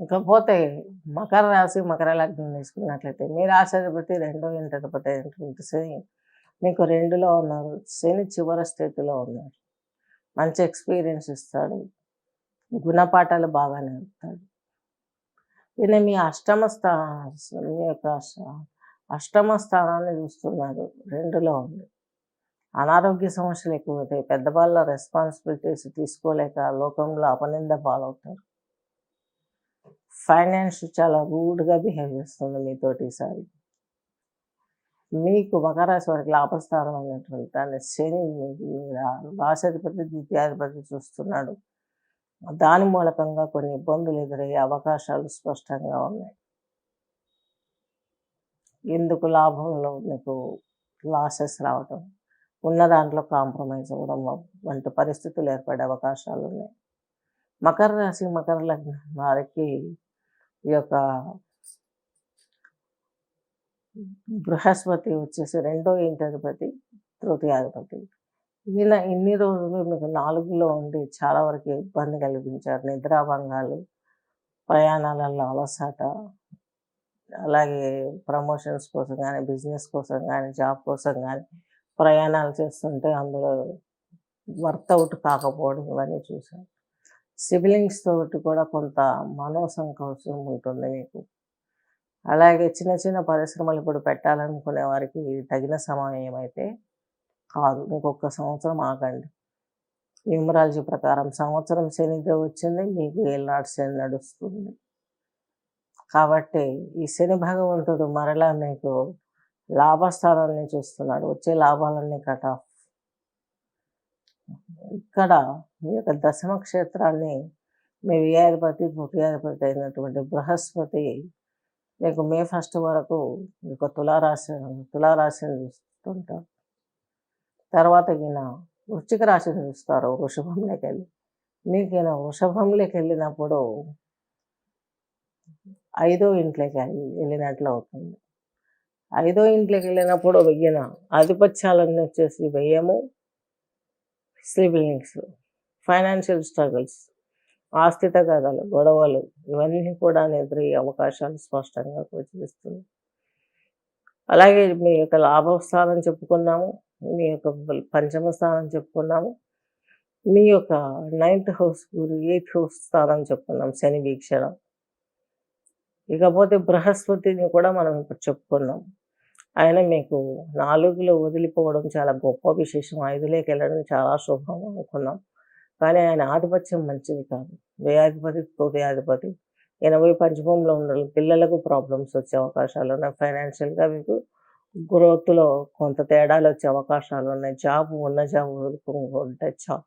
ఇకపోతే మకర రాశి, మకర లగ్నం తీసుకున్నట్లయితే మీ రాశాధిపతి రెండో ఇంటధిపతి అయినటువంటి శని మీకు 2లో ఉన్నారు. శని చివరి స్థితిలో ఉన్నారు. మంచి ఎక్స్పీరియన్స్ ఇస్తాడు. గుణపాఠాలు బాగా నేర్పుతాడు. ఈయన మీ మీ యొక్క అష్టమ స్థానాన్ని చూస్తున్నాడు. 2లో ఉంది. అనారోగ్య సమస్యలు ఎక్కువవుతాయి. పెద్దవాళ్ళ రెస్పాన్సిబిలిటీస్ తీసుకోలేక లోకంలో అపనింద పాలవుతారు. ఫైనాన్స్ చాలా రూడ్గా బిహేవ్ చేస్తుంది మీతోటి ఈసారి. మీకు మకర రాశి వారికి లాభస్థానం అనేటువంటి దాన్ని శని రాశాధిపతి ద్వితీయాధిపతి చూస్తున్నాడు. దాని మూలకంగా కొన్ని ఇబ్బందులు ఎదురయ్యే అవకాశాలు స్పష్టంగా ఉన్నాయి. ఎందుకు లాభంలో మీకు లాసెస్ రావటం, ఉన్న దాంట్లో కాంప్రమైజ్ అవ్వడం వంటి పరిస్థితులు ఏర్పడే అవకాశాలు ఉన్నాయి. మకర రాశి, మకర లగ్నం వారికి ఈ యొక్క బృహస్పతి వచ్చేసి రెండో ఇంటధిపతి, తృతీయాధిపతి. ఈయన ఇన్ని రోజులు మీకు 4లో ఉండి చాలా వరకు ఇబ్బంది కలిగించారు. నిద్రాభంగాలు, ప్రయాణాలలో అలసట, అలాగే ప్రమోషన్స్ కోసం కానీ, బిజినెస్ కోసం కానీ, జాబ్ కోసం కానీ ప్రయాణాలు చేస్తుంటే అందులో వర్కౌట్ కాకపోవడం ఇవన్నీ చూశారు. సిబ్లింగ్స్ తోటి కూడా కొంత మనోసంకోచం ఉంటుంది మీకు. అలాగే చిన్న చిన్న పరిశ్రమలు ఇప్పుడు పెట్టాలనుకునే వారికి తగిన సమయం అయితే కాదు. ఇంకొక సంవత్సరం ఆగండి. న్యూమరాలజీ ప్రకారం సంవత్సరం శనితో వచ్చింది, మీకు ఏళ్ళనాడు శని నడుస్తుంది. కాబట్టి ఈ శని భగవంతుడు మరలా మీకు లాభస్థానాన్ని చూస్తున్నాడు. వచ్చే లాభాలన్నీ కట్ ఆఫ్. ఇక్కడ మీ యొక్క దశమ క్షేత్రాన్ని మీ వ్యయాధిపతి, తృతీయాధిపతి అయినటువంటి బృహస్పతి మీకు మే 1 వరకు మీకు తులారాశిని చూస్తుంటారు. తర్వాత ఈయన వృశ్చిక రాశిని చూస్తారు. వృషభంలోకి వెళ్ళి మీకు ఈయన వృషభంలోకి వెళ్ళినప్పుడు 5వ ఇంట్లోకి వెళ్ళినట్లు అవుతుంది. 5వ ఇంట్లోకి వెళ్ళినప్పుడు ఈయన ఆధిపత్యాలన్నీ వచ్చేసి వ్యయము, సిబ్లింగ్స్, ఫైనాన్షియల్ స్ట్రగుల్స్, ఆస్తిత కథలు, గొడవలు ఇవన్నీ కూడా ఎదురయ్యే అవకాశాలు స్పష్టంగా గోచరిస్తుంది. అలాగే మీ యొక్క లాభస్థానం చెప్పుకున్నాము, మీ యొక్క పంచమ స్థానం చెప్పుకున్నాము, మీ యొక్క 9th హౌస్, 8th హౌస్ స్థానం చెప్పుకున్నాం శని వీక్షణ. ఇకపోతే బృహస్పతిని కూడా మనం ఇప్పుడు చెప్పుకున్నాం. ఆయన మీకు 4లో వదిలిపోవడం చాలా గొప్ప విశేషం. 5లోకి వెళ్ళడం చాలా శుభం అనుకున్నాం. కానీ ఆయన ఆధిపత్యం మంచిది కాదు. వ్యయాధిపతి, తృతీయాధిపతి 80 పంచమంలో ఉండడం పిల్లలకు ప్రాబ్లమ్స్ వచ్చే అవకాశాలు ఉన్నాయి. ఫైనాన్షియల్గా మీకు గ్రోత్లో కొంత తేడాలు వచ్చే అవకాశాలు ఉన్నాయి. ఉన్న జాబ్ వదులుకుంటే చాలు.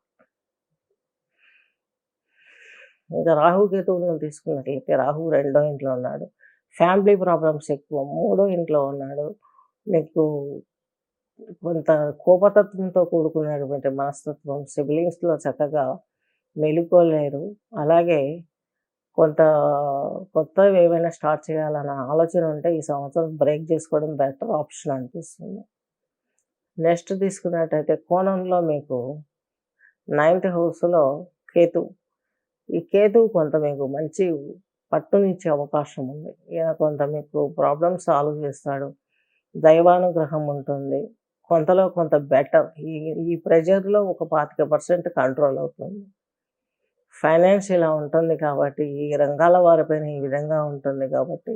ఇంకా రాహుకేతువులను తీసుకున్నట్లయితే రాహు 2వ ఇంట్లో ఉన్నాడు. ఫ్యామిలీ ప్రాబ్లమ్స్ ఎక్కువ. 3వ ఇంట్లో ఉన్నాడు. మీకు కొంత కోపతత్వంతో కూడుకున్నటువంటి మనస్తత్వం, సిబ్లింగ్స్లో చక్కగా మెలుకోలేరు. అలాగే కొంత కొత్తవి ఏమైనా స్టార్ట్ చేయాలన్న ఆలోచన ఉంటే ఈ సంవత్సరం బ్రేక్ చేసుకోవడం బెటర్ ఆప్షన్ అనిపిస్తుంది. నెక్స్ట్ తీసుకున్నట్టయితే కోణంలో మీకు 9th హౌస్లో కేతు. ఈ కేతువు కొంత మీకు మంచి పట్టునిచ్చే అవకాశం ఉంది. ఈయన కొంత మీకు ప్రాబ్లమ్ సాల్వ్ చేస్తాడు. దైవానుగ్రహం ఉంటుంది. కొంతలో కొంత బెటర్. ఈ ప్రెజర్లో ఒక 25% కంట్రోల్ అవుతుంది. ఫైనాన్స్ ఇలా ఉంటుంది కాబట్టి ఈ రంగాల వారిపైన ఈ విధంగా ఉంటుంది కాబట్టి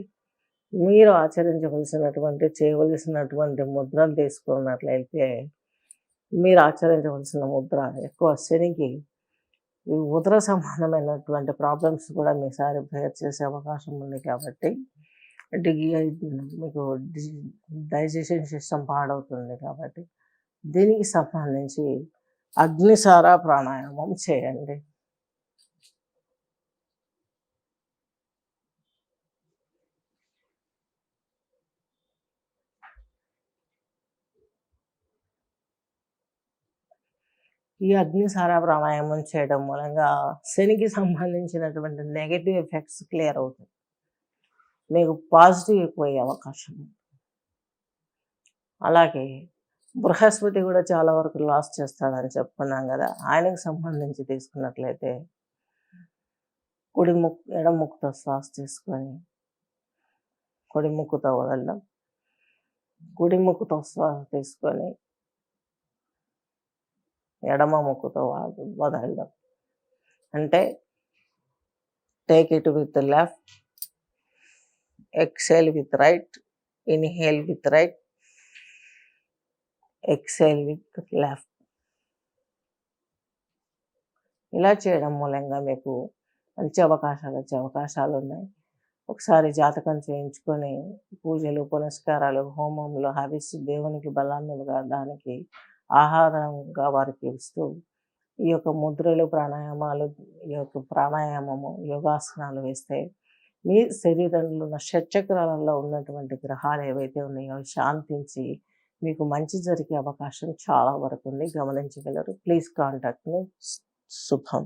మీరు చేయవలసినటువంటి ముద్రలు తీసుకున్నట్లయితే మీరు ఆచరించవలసిన ముద్ర ఎక్కువ శనికి ఈ ఉదర సంబంధమైనటువంటి ప్రాబ్లమ్స్ కూడా మీసారి ఫేస్ చేసే అవకాశం ఉంది. కాబట్టి మీకు డైజెషన్ సిస్టమ్ పాడవుతుంది. కాబట్టి దీనికి సంబంధించి అగ్నిసార ప్రాణాయామం చేయండి. ఈ అగ్నిసార ప్రాణాయామం చేయడం మూలంగా శనికి సంబంధించినటువంటి నెగటివ్ ఎఫెక్ట్స్ క్లియర్ అవుతాయి. మీకు పాజిటివ్ ఎక్కువయ్యే అవకాశం. అలాగే బృహస్పతి కూడా చాలా వరకు లాస్ చేస్తాడని చెప్పుకున్నాం కదా. ఆయనకు సంబంధించి తీసుకున్నట్లయితే ఎడమ ముక్కుతో శ్వాస తీసుకొని కుడి ముక్కుతో వదలడం, కుడి ముక్కుతో శ్వాస తీసుకొని ఎడమ ముక్కుతో వదలడం. అంటే take it with left, exhale with right, inhale with right, exhale with left. ఇలా చేయడం మూలంగా మీకు మంచి అవకాశాలు వచ్చే అవకాశాలు ఉన్నాయి. ఒకసారి జాతకం చేయించుకొని పూజలు, పునస్కారాలు, హోమంలో హవిస్సు దేవునికి బలాన్ని ఇవ్వడానికి ఆహారంగా వారికి ఇస్తూ ఈ యొక్క ముద్రలు, ప్రాణాయామాలు, ఈ యొక్క ప్రాణాయామము, యోగాసనాలు వేస్తే మీ శరీరంలో ఉన్న షట్చక్రాలలో ఉన్నటువంటి గ్రహాలు ఏవైతే ఉన్నాయో శాంతించి మీకు మంచి జరిగే అవకాశం చాలా వరకు ఉంది. గమనించగలరు. Please contact me. శుభం.